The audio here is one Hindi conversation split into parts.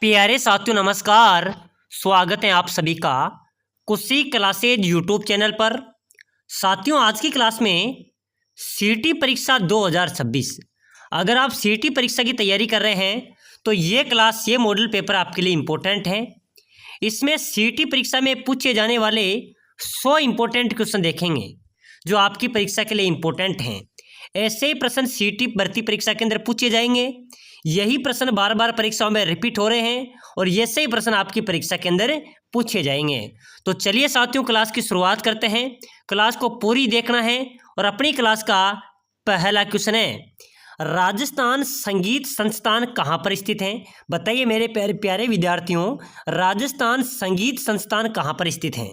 प्यारे साथियों नमस्कार। स्वागत है आप सभी का कुशी क्लासेज यूट्यूब चैनल पर। साथियों आज की क्लास में सीटी परीक्षा 2026, अगर आप सीटी परीक्षा की तैयारी कर रहे हैं तो ये मॉडल पेपर आपके लिए इम्पोर्टेंट है। इसमें सीटी परीक्षा में पूछे जाने वाले 100 इम्पोर्टेंट क्वेश्चन देखेंगे जो आपकी परीक्षा के लिए इम्पोर्टेंट हैं। ऐसे ही प्रश्न सीटी भर्ती परीक्षा के अंदर पूछे जाएंगे। यही प्रश्न बार बार परीक्षाओं में रिपीट हो रहे हैं और ऐसे ही प्रश्न आपकी परीक्षा के अंदर पूछे जाएंगे। तो चलिए साथियों क्लास की शुरुआत करते हैं। क्लास को पूरी देखना है और अपनी क्लास का पहला क्वेश्चन है, राजस्थान संगीत संस्थान कहाँ पर स्थित है? बताइए मेरे प्यारे प्यारे विद्यार्थियों, राजस्थान संगीत संस्थान कहाँ पर स्थित है?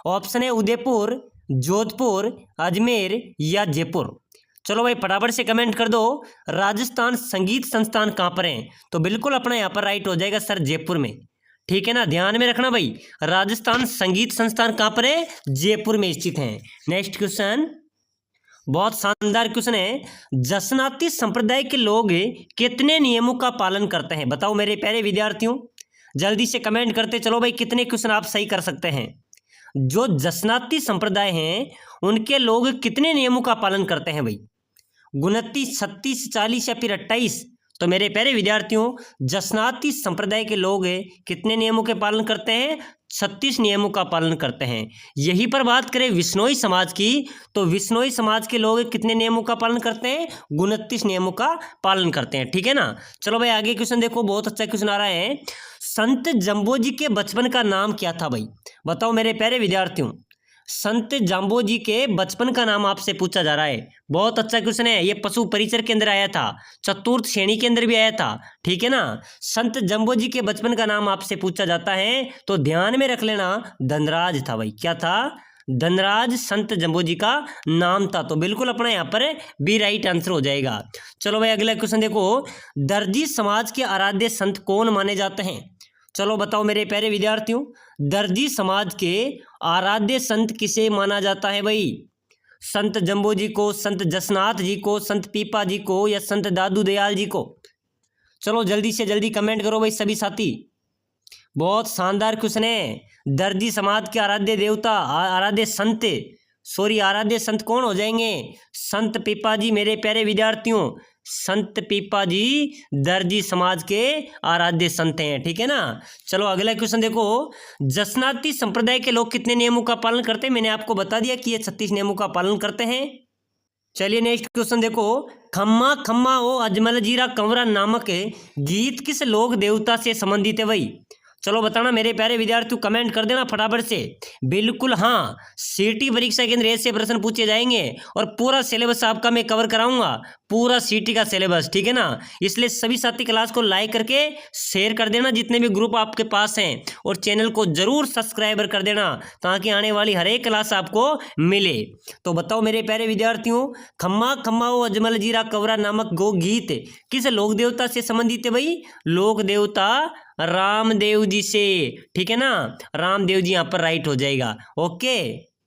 ऑप्शन है उदयपुर, जोधपुर, अजमेर या जयपुर। चलो भाई फटाफट से कमेंट कर दो, राजस्थान संगीत संस्थान कहाँ पर है? तो बिल्कुल अपना यहाँ पर राइट हो जाएगा सर, जयपुर में। ठीक है ना, ध्यान में रखना भाई, राजस्थान संगीत संस्थान कहाँ पर है? जयपुर में स्थित है। नेक्स्ट क्वेश्चन, बहुत शानदार क्वेश्चन है, जसनाती संप्रदाय के लोग कितने नियमों का पालन करते हैं? बताओ मेरे प्यारे विद्यार्थियों, जल्दी से कमेंट करते चलो भाई, कितने क्वेश्चन आप सही कर सकते हैं। जो जसनाती संप्रदाय हैं उनके लोग कितने नियमों का पालन करते हैं भाई? 29, 36, 40 या फिर 28? तो मेरे प्यारे विद्यार्थियों, जसनाती संप्रदाय के लोग कितने नियमों के पालन करते हैं? 36 नियमों का पालन करते हैं। यहीं पर बात करें विश्नोई समाज की, तो विश्नोई समाज के लोग कितने नियमों का पालन करते हैं? 29 नियमों का पालन करते हैं। ठीक है ना, चलो भाई आगे क्वेश्चन देखो, बहुत अच्छा क्वेश्चन आ रहा है, संत जम्बो जी के बचपन का नाम क्या था भाई? बताओ मेरे प्यारे विद्यार्थियों, संत जाम्बो जी के बचपन का नाम आपसे पूछा जा रहा है। बहुत अच्छा क्वेश्चन है, ये पशु परिचर के अंदर आया था, चतुर्थ श्रेणी के अंदर भी आया था। ठीक है ना, संत जम्बो जी के बचपन का नाम आपसे पूछा जाता है तो ध्यान में रख लेना, धनराज था भाई। क्या था? धनराज संत जम्बो जी का नाम था। तो बिल्कुल अपना यहाँ पर बी राइट आंसर हो जाएगा। चलो भाई अगला क्वेश्चन देखो, दर्जी समाज के आराध्य संत कौन माने जाते हैं? चलो बताओ मेरे प्यारे विद्यार्थियों, दर्जी समाज के आराध्य संत किसे माना जाता है भाई? संत जम्बो जी को, संत जसनाथ जी को, संत पीपा जी को या संत दादू दयाल जी को? चलो जल्दी से जल्दी कमेंट करो भाई सभी साथी। बहुत शानदार क्वेश्चन है, दर्जी समाज के आराध्य देवता, आराध्य संत कौन हो जाएंगे? संत पीपा जी मेरे प्यारे विद्यार्थियों, संत पीपा जी दर्जी समाज के आराध्य संत हैं। ठीक है ना, चलो अगला क्वेश्चन देखो, जसनाती संप्रदाय के लोग कितने नियमों का पालन करते हैं? मैंने आपको बता दिया कि ये 36 नियमों का पालन करते हैं। चलिए नेक्स्ट क्वेश्चन देखो, खम्मा खम्मा ओ अजमल जीरा कंवरा नामक गीत किस लोक देवता से संबंधित है भाई? चलो बताना मेरे प्यारे विद्यार्थियों, कमेंट कर देना फटाफट से। बिल्कुल हाँ, सीटी परीक्षा के अंदर ऐसे प्रश्न पूछे जाएंगे और पूरा सिलेबस आपका मैं कवर कराऊंगा, पूरा सीटी का सिलेबस। ठीक है ना, इसलिए सभी साथी क्लास को लाइक करके शेयर कर देना जितने भी ग्रुप आपके पास हैं, और चैनल को जरूर सब्सक्राइबर कर देना ताकि आने वाली हर एक क्लास आपको मिले। तो बताओ मेरे प्यारे विद्यार्थियों, खम्मा खम्मा ओ अजमल जीरा कंवरा नामक गो गीत किस लोक देवता से संबंधित है भाई? लोक देवता रामदेव जी से। ठीक है ना, रामदेव जी यहाँ पर राइट हो जाएगा। ओके,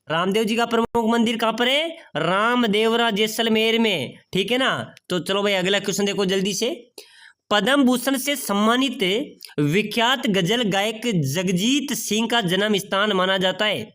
रामदेव जी का प्रमुख मंदिर कहाँ पर है? रामदेवरा जैसलमेर में। ठीक है ना, तो चलो भाई अगला क्वेश्चन देखो जल्दी से, पद्म भूषण से सम्मानित विख्यात गजल गायक जगजीत सिंह का जन्म स्थान माना जाता है।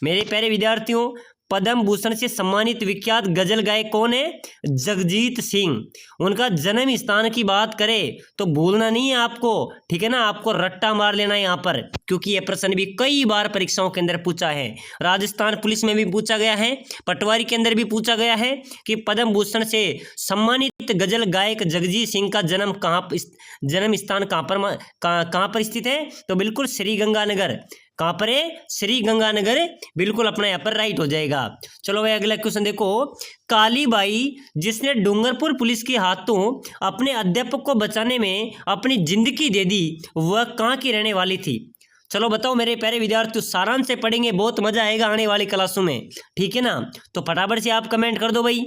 मेरे प्यारे विद्यार्थियों, पद्म भूषण से सम्मानित विख्यात गजल गायक कौन है? जगजीत सिंह। उनका जन्म स्थान की बात करें तो भूलना नहीं है आपको। ठीक है ना, आपको रट्टा मार लेना है यहाँ पर, क्योंकि यह प्रश्न भी कई बार परीक्षाओं के अंदर पूछा है। राजस्थान पुलिस में भी पूछा गया है, पटवारी के अंदर भी पूछा गया है कि पद्म भूषण से सम्मानित गजल गायक जगजीत सिंह का जन्म स्थान कहाँ पर स्थित है? तो बिल्कुल श्री गंगानगर। कहाँ पर है? श्री गंगानगर। बिल्कुल अपना यहाँ पर राइट हो जाएगा। चलो भाई अगला क्वेश्चन देखो, कालीबाई जिसने डूंगरपुर पुलिस के हाथों अपने अध्यापक को बचाने में अपनी जिंदगी दे दी, वह कहाँ की रहने वाली थी? चलो बताओ मेरे प्यारे विद्यार्थियों, सारांश से पढ़ेंगे, बहुत मजा आएगा आने वाली क्लासों में। ठीक है ना, तो फटाफट से आप कमेंट कर दो भाई।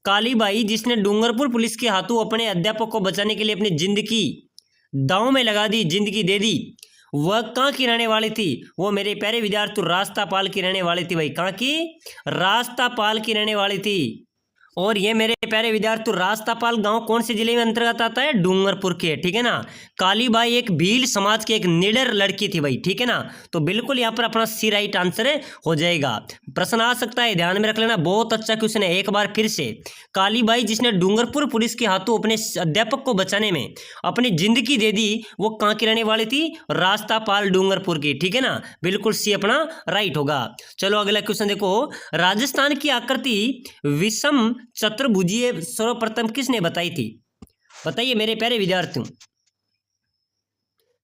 कालीबाई जिसने डूंगरपुर पुलिस के हाथों अपने अध्यापक को बचाने के लिए अपनी जिंदगी दांव में लगा दी, जिंदगी दे दी, वह कहाँ की रहने वाली थी? वो मेरे प्यारे विद्यार्थी रास्तापाल की रहने वाली थी भाई। कहाँ की? रास्तापाल की रहने वाली थी। और ये मेरे प्यारे विद्यार्थी रास्तापाल गांव कौन से जिले में अंतर्गत आता है? डूंगरपुर के, ठीक है ना। कालीबाई एक भील समाज की एक निडर लड़की थी भाई, ठीक है ना। तो बिल्कुल यहाँ पर अपना सी राइट आंसर हो जाएगा। प्रश्न आ सकता है, ध्यान में रख लेना, बहुत अच्छा क्वेश्चन है। एक बार फिर से, कालीबाई जिसने डूंगरपुर पुलिस के हाथों अपने अध्यापक को बचाने में अपनी जिंदगी दे दी, वो कहाँ की रहने वाली थी? रास्तापाल डूंगरपुर की, ठीक है ना। बिल्कुल सी अपना राइट होगा। चलो अगला क्वेश्चन देखो, राजस्थान की आकृति विषम चतुर्भुजीय सर्वप्रथम किसने बताई थी? बताइए मेरे प्यारे विद्यार्थियों,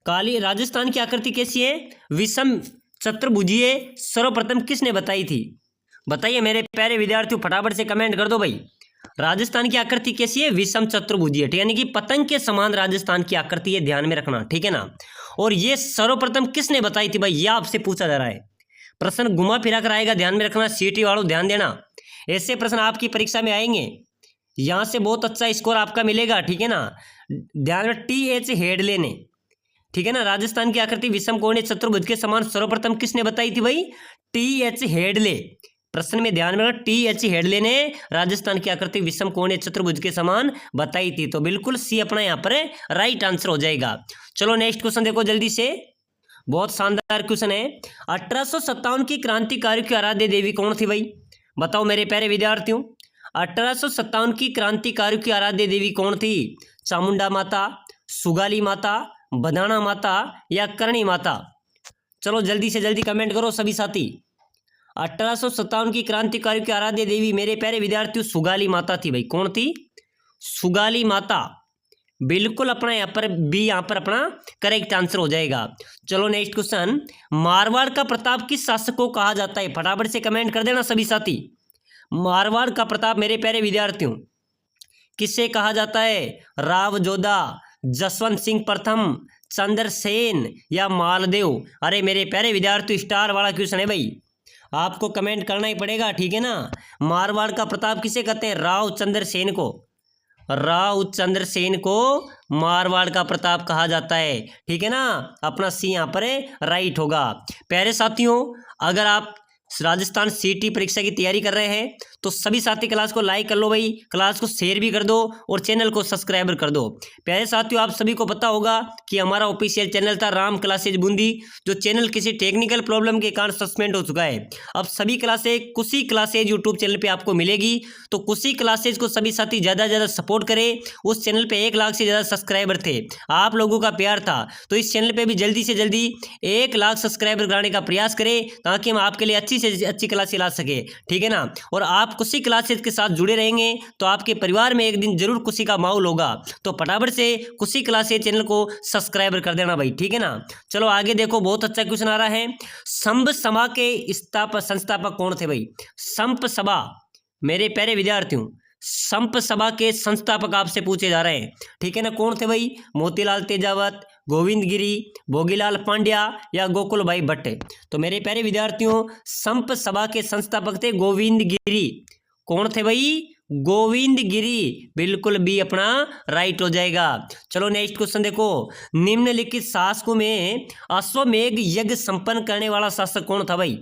काली राजस्थान की आकृति कैसी है? विषम चतुर्भुजीय सर्वप्रथम किसने बताई थी? बताइए मेरे प्यारे विद्यार्थियों, फटाफट से कमेंट कर दो भाई। राजस्थान की आकृति कैसी है? विषम चतुर्भुजीय, ठीक है, यानी कि पतंग के समान राजस्थान की आकृति है, ध्यान में रखना, ठीक है ना। और ये सर्वप्रथम किसने बताई थी भाई? ये आपसे पूछा जा रहा है। प्रश्न घुमा फिरा कर आएगा, ध्यान में रखना, सीटी वालों ध्यान देना। ऐसे प्रश्न आपकी परीक्षा में आएंगे, यहां से बहुत अच्छा स्कोर आपका मिलेगा, ठीक है ना। ध्यान में TH हेडले ने, ठीक है ना, राजस्थान की आकृति विषम कोणीय चतुर्भुज के समान सर्वप्रथम किसने बताई थी भाई? TH Hadlee. प्रश्न में ध्यान में रखना, TH हेडले ने राजस्थान की आकृति विषम कोणीय चतुर्भुज के समान बताई थी। तो बिल्कुल सी अपना यहाँ पर राइट आंसर हो जाएगा। चलो नेक्स्ट क्वेश्चन देखो जल्दी से, बहुत शानदार क्वेश्चन है। 1857 की क्रांतिकारी की आराध्य देवी कौन थी भाई? बताओ मेरे प्यारे विद्यार्थियों, 1857 की क्रांतिकारी की आराध्य देवी कौन थी? चामुंडा माता, सुगाली माता, बदाना माता या करणी माता? चलो जल्दी से जल्दी कमेंट करो सभी साथी। 1857 की क्रांतिकारी की आराध्य देवी मेरे प्यारे विद्यार्थियों सुगाली माता थी भाई। कौन थी? सुगाली माता। बिल्कुल अपना यहाँ पर बी यहाँ पर अपना करेक्ट आंसर हो जाएगा। चलो नेक्स्ट क्वेश्चन, मारवाड़ का प्रताप किस शासक को कहा जाता है? फटाफट से कमेंट कर देना सभी साथी। मारवाड़ का प्रताप मेरे प्यारे विद्यार्थियों किससे कहा जाता है? राव जोधा, जसवंत सिंह प्रथम, चंद्रसेन या मालदेव? अरे मेरे प्यारे विद्यार्थी स्टार वाला क्वेश्चन है भाई, आपको कमेंट करना ही पड़ेगा, ठीक है ना। मारवाड़ का प्रताप किसे कहते हैं? राव चंद्रसेन को, राव चंद्रसेन को मारवाड़ का प्रताप कहा जाता है, ठीक है ना। अपना सी यहाँ पर राइट होगा। प्यारे साथियों, अगर आप राजस्थान सीटी परीक्षा की तैयारी कर रहे हैं तो सभी साथी क्लास को लाइक कर लो भाई, क्लास को शेयर भी कर दो और चैनल को सब्सक्राइब कर दो। प्यारे साथियों, आप सभी को पता होगा कि हमारा ऑफिशियल चैनल था राम क्लासेज बूंदी, जो चैनल किसी टेक्निकल प्रॉब्लम के कारण सस्पेंड हो चुका है। अब सभी क्लासेज कुशी क्लासेज यूट्यूब चैनल पे आपको मिलेगी, तो कुशी क्लासेज को सभी साथी ज़्यादा से ज़्यादा सपोर्ट करें। उस चैनल पे 1 लाख से ज़्यादा सब्सक्राइबर थे, आप लोगों का प्यार था, तो इस चैनल पे भी जल्दी से जल्दी 1 लाख सब्सक्राइबर कराने का प्रयास करें, ताकि हम आपके लिए अच्छी से अच्छी क्लासेज ला सके, ठीक है ना। और आप कुशी क्लासेज के साथ जुड़े रहेंगे तो आपके परिवार में एक दिन जरूर कुशी का माहौल होगा। तो फटाफट से कुशी क्लासेज चैनल को सब्सक्राइब कर देना भाई, ठीक है ना। चलो आगे देखो, बहुत अच्छा क्वेश्चन आ रहा है। संप सभा के संस्थापक कौन थे भाई? संप सभा मेरे प्यारे विद्यार्थियों, संप सभा के संस्थापक आपसे पूछे जा रहे हैं, ठीक है ना। कौन थे भाई? मोतीलाल तेजावत, गोविंद गिरी, भोगीलाल पांड्या या गोकुल भाई भट्ट? तो मेरे प्यारे विद्यार्थियों, संप सभा के संस्थापक थे गोविंद गिरी। कौन थे भाई? गोविंद गिरी। बिल्कुल बी अपना राइट हो जाएगा। चलो नेक्स्ट क्वेश्चन देखो, निम्नलिखित शासकों में अश्वमेध यज्ञ संपन्न करने वाला शासक कौन था भाई?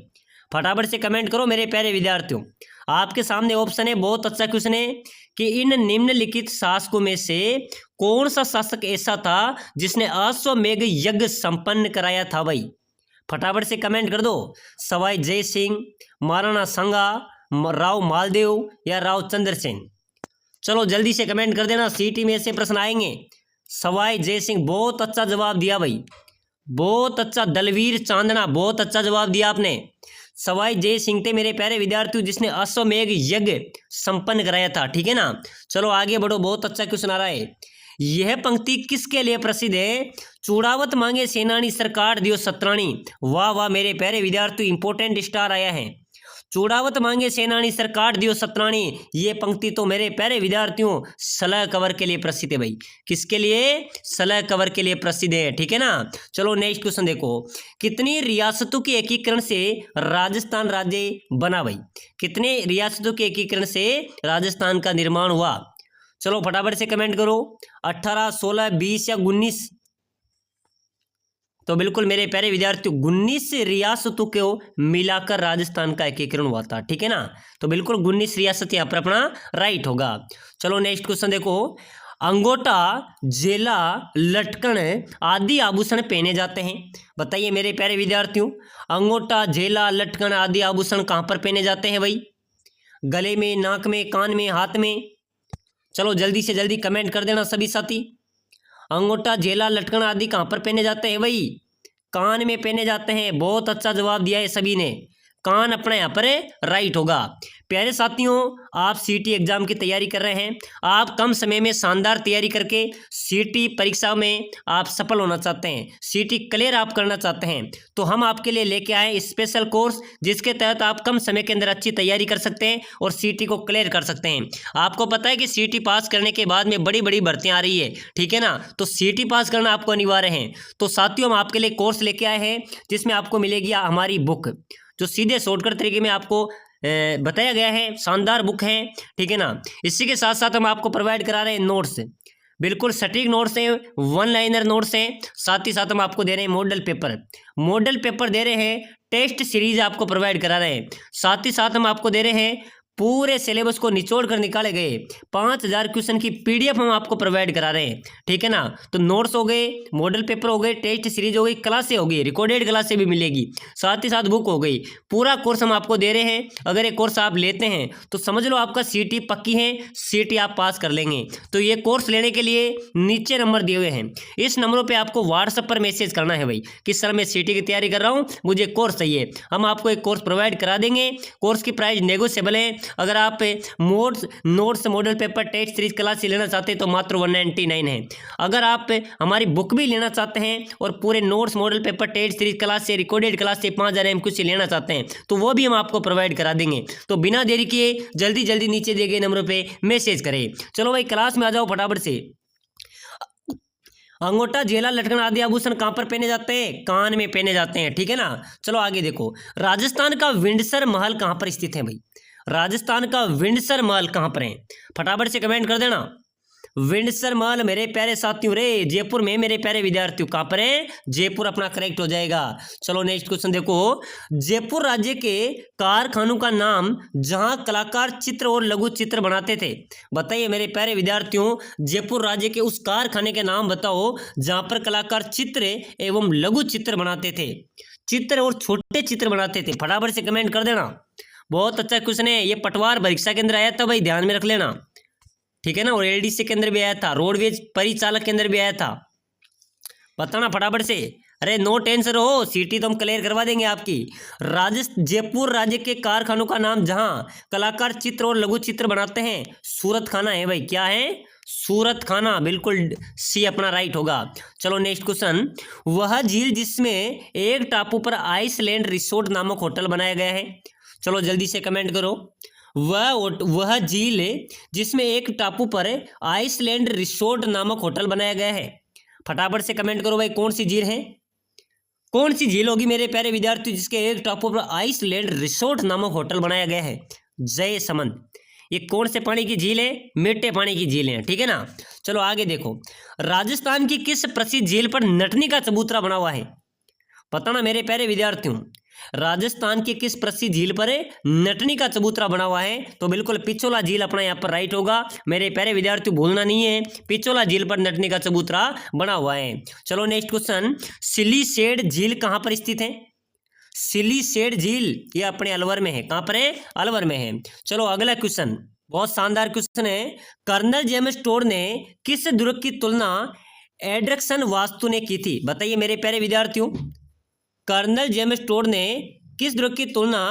फटाफट से कमेंट करो मेरे प्यारे विद्यार्थियों, आपके सामने ऑप्शन है, बहुत अच्छा क्वेश्चन है कि इन निम्नलिखित शासकों में से कौन सा शासक ऐसा था जिसने अश्वमेध यज्ञ संपन्न कराया था भाई? फटाफट से कमेंट कर दो। सवाई जय सिंह, महाराणा संगा, राव मालदेव या राव चंद्रसेन? चलो जल्दी से कमेंट कर देना, सीटी में ऐसे प्रश्न आएंगे। सवाई जय सिंह, बहुत अच्छा जवाब दिया भाई, बहुत अच्छा। दलवीर चांदना, बहुत अच्छा जवाब दिया आपने। सवाई जय सिंह थे मेरे प्यारे विद्यार्थियों जिसने अश्वमेध यज्ञ संपन्न कराया था, ठीक है ना। चलो आगे बढ़ो, बहुत अच्छा क्वेश्चन आ रहा है। यह पंक्ति किसके लिए प्रसिद्ध है? चूड़ावत मांगे सेनानी सरकार दियो सत्राणी। वाह वाह मेरे प्यारे विद्यार्थियों, इंपोर्टेंट स्टार आया है। चूड़ावत मांगे सेनानी सरकार दियो सत्राणी, ये पंक्ति तो मेरे प्यारे विद्यार्थियों सलह कवर के लिए प्रसिद्ध है भाई। किसके लिए? सलह कवर के लिए प्रसिद्ध है, ठीक है ना। चलो नेक्स्ट क्वेश्चन देखो, कितनी रियासतों के एकीकरण से राजस्थान राज्य बना भाई? कितने रियासतों के एकीकरण से राजस्थान का निर्माण हुआ? चलो फटाफट से कमेंट करो, 18, 16, 20 या 19? तो बिल्कुल मेरे प्यारे विद्यार्थियों 19 रियासतों को मिलाकर राजस्थान का एकीकरण हुआ था, ठीक है ना। तो बिल्कुल 19 रियासत यहाँ पर अपना राइट होगा। चलो नेक्स्ट क्वेश्चन देखो, अंगोटा, जेला, लटकन आदि आभूषण पहने जाते हैं। बताइए मेरे प्यारे विद्यार्थियों, अंगोटा, जेला, लटकन आदि आभूषण कहाँ पर पहने जाते हैं भाई? गले में, नाक में, कान में, हाथ में? चलो जल्दी से जल्दी कमेंट कर देना सभी साथी। अंगूठा, जेला, लटकन आदि कहाँ पर पहने जाते हैं भाई? कान में पहने जाते हैं। बहुत अच्छा जवाब दिया है सभी ने, कान अपना यहाँ पर राइट होगा। प्यारे साथियों, आप सीटी एग्जाम की तैयारी कर रहे हैं, आप कम समय में शानदार तैयारी करके सीटी परीक्षा में आप सफल होना चाहते हैं, सीटी क्लियर आप करना चाहते हैं, तो हम आपके लिए लेके आए स्पेशल कोर्स जिसके तहत आप कम समय के अंदर अच्छी तैयारी कर सकते हैं और सीटी को क्लियर कर सकते हैं। आपको पता है कि सीटी पास करने के बाद में बड़ी बड़ी भर्तियां आ रही है, ठीक है ना, तो सीटी पास करना आपको अनिवार्य है। तो साथियों, हम आपके लिए कोर्स लेके आए हैं जिसमें आपको मिलेगी हमारी बुक, जो सीधे शॉर्टकट तरीके में आपको बताया गया है। शानदार बुक है, ठीक है ना। इसी के साथ साथ हम आपको प्रोवाइड करा रहे हैं नोट्स, बिल्कुल सटीक नोट्स हैं, वन लाइनर नोट्स हैं। साथ ही साथ हम आपको दे रहे हैं मॉडल पेपर दे रहे हैं, टेस्ट सीरीज आपको प्रोवाइड करा रहे हैं। साथ ही साथ हम आपको दे रहे हैं पूरे सिलेबस को निचोड़ कर निकाले गए 5000 क्वेश्चन की पीडीएफ हम आपको प्रोवाइड करा रहे हैं, ठीक है ना। तो नोट्स हो गए, मॉडल पेपर हो गए, टेस्ट सीरीज हो गई, क्लासें हो गई, रिकॉर्डेड क्लासें भी मिलेगी, साथ ही साथ बुक हो गई। पूरा कोर्स हम आपको दे रहे हैं। अगर ये कोर्स आप लेते हैं तो समझ लो आपका सीटी पक्की है, सीटी आप पास कर लेंगे। तो ये कोर्स लेने के लिए नीचे नंबर दिए हुए हैं, इस नंबरों पर आपको व्हाट्सएप पर मैसेज करना है भाई कि सर मैं सीटी की तैयारी कर रहा हूँ, मुझे कोर्स चाहिए। हम आपको एक कोर्स प्रोवाइड करा देंगे। कोर्स की प्राइस नेगोशिएबल है। अगर आप notes, model paper, test series class लेना चाहते हैं तो मात्र 199 है। अगर आप हमारी बुक भी लेना चाहते हैं और पूरे notes, model paper, test series class से, रिकॉर्डेड क्लास से 5000 MQ लेना चाहते हैं तो वो भी हम आपको प्रोवाइड करा देंगे। तो बिना देरी किए जल्दी जल्दी नीचे दिए गए नंबरों पे मैसेज करें। चलो भाई क्लास में आ जाओ फटाफट से। अंगूठा, जेला, लटकन आदि आभूषण कहाँ पर पहने जाते हैं? कान में पहने जाते हैं, ठीक है ना। चलो आगे देखो, राजस्थान का विंडसर महल कहाँ पर स्थित है भाई? राजस्थान का विंडसर महल कहाँ पर है? फटाफट से कमेंट कर देना। विंडसर महल मेरे प्यारे साथियों रे जयपुर में, मेरे प्यारे विद्यार्थियों कहाँ पर है? जयपुर अपना करेक्ट हो जाएगा। चलो नेक्स्ट क्वेश्चन देखो, जयपुर राज्य के कारखानों का नाम जहां कलाकार चित्र और लघु चित्र बनाते थे। बताइए मेरे प्यारे विद्यार्थियों, जयपुर राज्य के उस कारखाने के नाम बताओ जहां पर कलाकार चित्र एवं लघु चित्र बनाते थे, चित्र और छोटे चित्र बनाते थे। फटाफट से कमेंट कर देना। बहुत अच्छा क्वेश्चन है ये, पटवार परीक्षा के अंदर आया था भाई, ध्यान में रख लेना, ठीक है ना। और एलडीसी के अंदर भी आया था, रोडवेज परिचालक के अंदर भी आया था। बताना फटाफट से, अरे नो टेंशन हो, सीटी तो हम क्लियर करवा देंगे आपकी। जयपुर राज्य के कारखानों का नाम जहां कलाकार चित्र और लघु चित्र बनाते हैं, सूरत खाना है भाई। क्या है? सूरत खाना, बिल्कुल सी अपना राइट होगा। चलो नेक्स्ट क्वेश्चन, वह झील जिसमें एक टापू पर आइसलैंड रिसोर्ट नामक होटल बनाया गया है। चलो जल्दी से कमेंट करो। वह झील जिसमें एक टापू पर आइसलैंड रिसोर्ट नामक होटल बनाया गया है। फटाफट से कमेंट करो भाई, कौन सी झील है? कौन सी झील होगी मेरे प्यारे विद्यार्थी जिसके एक टापू पर आइसलैंड रिसोर्ट नामक होटल बनाया गया है? जयसमंद। ये कौन से पानी की झील है? मीठे पानी की झील है, ठीक है ना। चलो आगे देखो, राजस्थान की किस प्रसिद्ध झील पर नटनी का चबूतरा बना हुआ है? बताना मेरे प्यारे विद्यार्थियों, राजस्थान की किस प्रसिद्ध झील पर नटनी का चबूतरा बना हुआ है? तो बिल्कुल पिछोला झील अपना यहाँ पर राइट होगा। मेरे प्यारे विद्यार्थी भूलना नहीं है, पिछोला झील पर नटनी का चबूतरा बना हुआ है। चलो नेक्स्ट क्वेश्चन, सिलीसेड झील कहाँ पर स्थित है? सिलीसेड झील ये अपने अलवर में है। कहाँ पर है? अलवर में है। चलो अगला क्वेश्चन, बहुत शानदार क्वेश्चन है, कर्नल जेम्स टोड ने किस दुर्ग की तुलना एड्रक्सन वास्तु ने की थी? बताइए मेरे प्यारे विद्यार्थियों, कर्नल जेम्स टोड ने किस दुर्ग की तुलना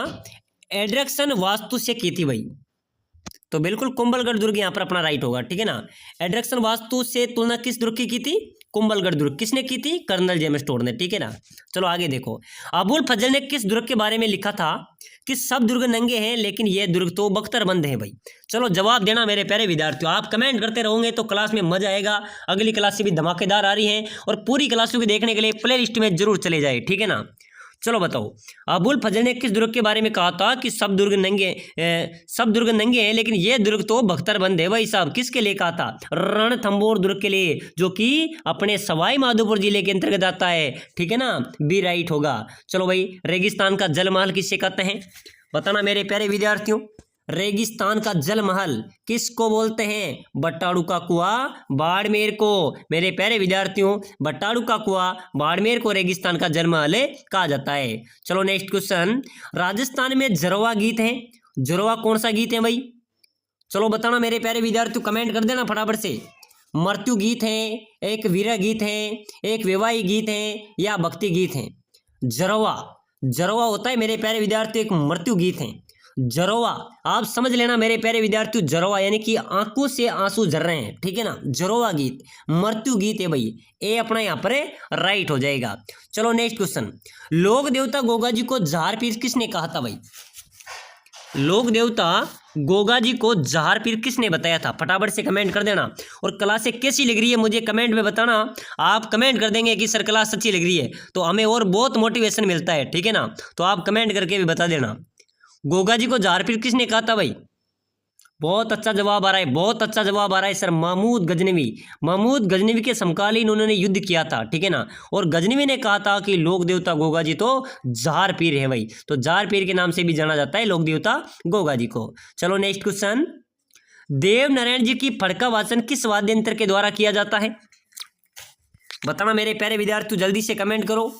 एड्रक्सन वास्तु से की थी भाई? तो बिल्कुल कुंभलगढ़ दुर्ग यहाँ पर अपना राइट होगा, ठीक है ना। एड्रक्सन वास्तु से तुलना किस दुर्ग की थी? कुंभलगढ़ दुर्ग। किसने की थी? कर्नल जेम्स टोड ने, ठीक है ना। चलो आगे देखो, अबुल फजल ने किस दुर्ग के बारे में लिखा था कि सब दुर्ग नंगे हैं लेकिन यह दुर्ग तो बख्तरबंद है भाई? चलो जवाब देना मेरे प्यारे विद्यार्थियों, आप कमेंट करते रहोगे तो क्लास में मजा आएगा। अगली क्लास से भी धमाकेदार आ रही है और पूरी क्लासों को देखने के लिए प्ले लिस्ट में जरूर चले जाए, ठीक है ना। चलो बताओ, अबुल फजल ने किस दुर्ग के बारे में कहा था कि सब दुर्ग नंगे हैं लेकिन ये दुर्ग तो बख्तरबंद है भाई साहब। किसके लिए कहा था? रणथंबोर दुर्ग के लिए, जो कि अपने सवाई माधोपुर जिले के अंतर्गत आता है। ठीक है ना, बी राइट होगा। चलो भाई, रेगिस्तान का जलमहल किससे कहते हैं? बताना मेरे प्यारे विद्यार्थियों, रेगिस्तान का जलमहल किसको बोलते हैं? बट्टाड़ू का कुआं बाड़मेर को। मेरे प्यारे विद्यार्थियों, बट्टाड़ू का कुआं बाड़मेर को रेगिस्तान का जलमहल कहा जाता है। चलो नेक्स्ट क्वेश्चन, राजस्थान में जरवा गीत है। जरवा कौन सा गीत है भाई? चलो बताना मेरे प्यारे विद्यार्थियों, कमेंट कर देना फटाफट से। मृत्यु गीत है, एक वीर गीत है, एक वैवाहिक गीत है, या भक्ति गीत है? जरवा, जरवा होता है मेरे प्यारे विद्यार्थियों एक मृत्यु गीत है। जरवा आप समझ लेना मेरे प्यारे विद्यार्थियों, जरवा यानी कि आंखों से आंसू झर रहे हैं। ठीक है ना, जरवा गीत मृत्यु गीत है भाई। ए अपना यहाँ पर राइट हो जाएगा। चलो नेक्स्ट क्वेश्चन, लोक देवता गोगा जी को जहार पीर किसने कहा था भाई? लोक देवता गोगा जी को जहार पीर किसने बताया था? फटाफट से कमेंट कर देना। और क्लास कैसी लग रही है मुझे कमेंट में बताना। आप कमेंट कर देंगे कि सर क्लास अच्छी लग रही है तो हमें और बहुत मोटिवेशन मिलता है। ठीक है ना, तो आप कमेंट करके भी बता देना। गोगा जी को जहार पीर किसने कहा था भाई? बहुत अच्छा जवाब आ रहा है, बहुत अच्छा जवाब आ रहा है सर, महमूद गजनवी। महमूद गजनवी के समकालीन उन्होंने युद्ध किया था। ठीक है ना, और गजनवी ने कहा था कि लोक देवता गोगा जी तो जहार पीर है भाई। तो जहार पीर के नाम से भी जाना जाता है लोक देवता गोगा जी को। चलो नेक्स्ट क्वेश्चन, देव नारायण जी की फड़का वाचन किस वाद्य यंत्र के द्वारा किया जाता है? बताना मेरे प्यारे विद्यार्थियों, जल्दी से कमेंट करो।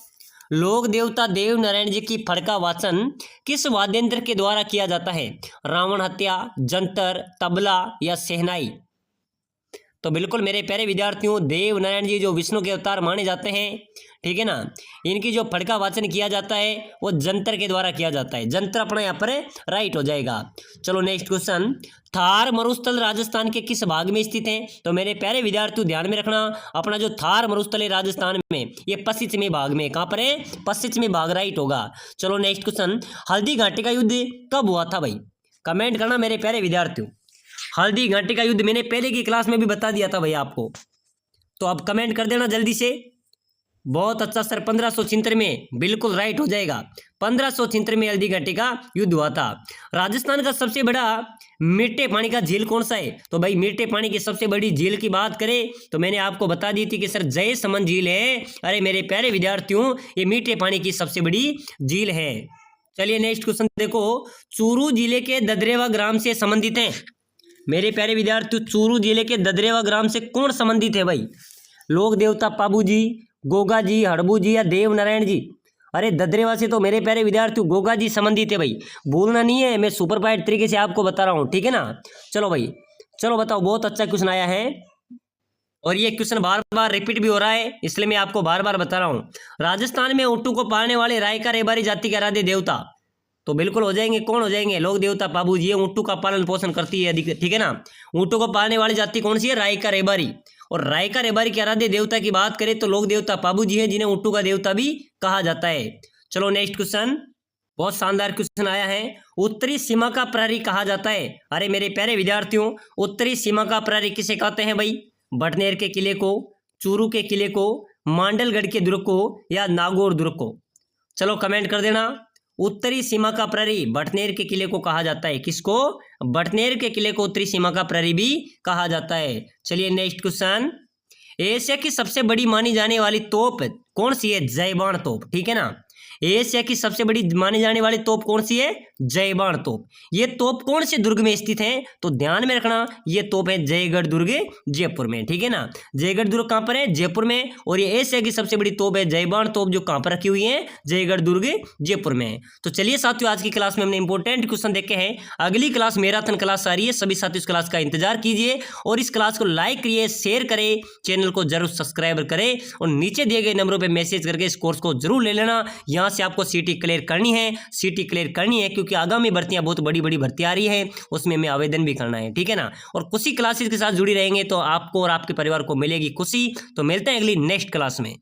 लोक देवता देव नारायण जी की फड़का वाचन किस वाद्य यंत्र के द्वारा किया जाता है? रावण हत्या, जंतर, तबला, या शहनाई? तो बिल्कुल मेरे प्यारे विद्यार्थियों, देव नारायण जी जो विष्णु के अवतार माने जाते हैं, ठीक है ना, इनकी जो फड़का वाचन किया जाता है वो जंतर के द्वारा किया जाता है। जंतर अपना यहाँ पर राइट हो जाएगा। चलो नेक्स्ट क्वेश्चन, थार मरुस्थल राजस्थान के किस भाग में स्थित है? तो मेरे प्यारे विद्यार्थियों ध्यान में रखना, अपना जो थार मरुस्थल है राजस्थान में, ये पश्चिमी भाग में। कहाँ पर है? पश्चिमी भाग, राइट होगा। चलो नेक्स्ट क्वेश्चन, हल्दी घाटी का युद्ध कब हुआ था भाई? कमेंट करना मेरे प्यारे विद्यार्थियों। हल्दी घाटी का युद्ध मैंने पहले की क्लास में भी बता दिया था भाई आपको, तो अब कमेंट कर देना जल्दी से। बहुत अच्छा सर, 1576 में, बिल्कुल राइट हो जाएगा। 1576 में हल्दी घाटी का युद्ध हुआ था। राजस्थान का सबसे बड़ा मीठे पानी का झील कौन सा है? तो भाई मीठे पानी की सबसे बड़ी झील की बात करें तो मैंने आपको बता दी थी कि सर जयसमंद झील है। अरे मेरे प्यारे विद्यार्थियों, ये मीठे पानी की सबसे बड़ी झील है। चलिए नेक्स्ट क्वेश्चन देखो, चूरू जिले के ददरेवा ग्राम से संबंधित है। मेरे प्यारे विद्यार्थियों, चूरू जिले के ददरेवा ग्राम से कौन संबंधित है भाई? लोक देवता पाबू जी, गोगा जी, हड़बू जी, या देव नारायण जी? अरे ददरेवा से तो मेरे प्यारे विद्यार्थियों गोगा जी संबंधित है भाई, भूलना नहीं है। मैं सुपर पाइट तरीके से आपको बता रहा हूँ। ठीक है ना, चलो भाई, चलो बताओ। बहुत अच्छा क्वेश्चन आया है और ये क्वेश्चन बार बार रिपीट भी हो रहा है, इसलिए मैं आपको बार बार बता रहा हूँ। राजस्थान में ऊँटों को पालने वाले रायका रेबारी जाति के आराध्य देवता, तो बिल्कुल हो जाएंगे, कौन हो जाएंगे? लोक देवता पाबू जी। ऊँटों का पालन पोषण करती है, ठीक है ना। ऊँटों को पालने वाली जाति कौन सी है? रायका रेबारी। और रायका रेबारी के आराध्य देवता की बात करें तो लोक देवता पाबू जी है, जिन्हें ऊँटों का देवता भी कहा जाता है। चलो नेक्स्ट क्वेश्चन, बहुत शानदार क्वेश्चन आया है, उत्तरी सीमा का प्रहरी कहा जाता है। अरे मेरे प्यारे विद्यार्थियों, उत्तरी सीमा का प्रहरी किसे कहते हैं भाई? बटनेर के किले को, चूरू के किले को, मांडलगढ़ के दुर्ग को, या नागौर दुर्ग को? चलो कमेंट कर देना। उत्तरी सीमा का प्रहरी बटनेर के किले को कहा जाता है। किसको? बटनेर के किले को उत्तरी सीमा का प्रहरी भी कहा जाता है। चलिए नेक्स्ट क्वेश्चन, एशिया की सबसे बड़ी मानी जाने वाली तोप कौन सी है? जयबाण तोप। ठीक है ना, एशिया की सबसे बड़ी मानी जाने वाली तोप कौन सी है? जयबाण तोप। ये तोप कौन से दुर्ग में स्थित है? तो ध्यान में रखना, ये तोप है जयगढ़ दुर्ग, जयपुर में। ठीक है ना, जयगढ़ दुर्ग कहाँ पर है? जयपुर में। और ये एशिया की सबसे बड़ी तोप है जयबाण तोप, जो कहाँ पर रखी हुई है? जयगढ़ दुर्ग, जयपुर में। तो चलिए साथियों, आज की क्लास में हमने इंपॉर्टेंट क्वेश्चन देखे हैं। अगली क्लास मैराथन क्लास आ रही है, सभी साथियों इस क्लास का इंतजार कीजिए और इस क्लास को लाइक करिए, शेयर करें, चैनल को जरूर सब्सक्राइब करें और नीचे दिए गए नंबरों पर मैसेज करके इस कोर्स को जरूर ले लेना। यहाँ से आपको सीटी क्लियर करनी है, सीटी क्लियर करनी है, क्योंकि आगामी भर्तियां बहुत बड़ी बड़ी भर्ती आ रही है, उसमें हमें आवेदन भी करना है। ठीक है ना, और खुशी क्लासेस के साथ जुड़ी रहेंगे तो आपको और आपके परिवार को मिलेगी खुशी। तो मिलते हैं अगली नेक्स्ट क्लास में।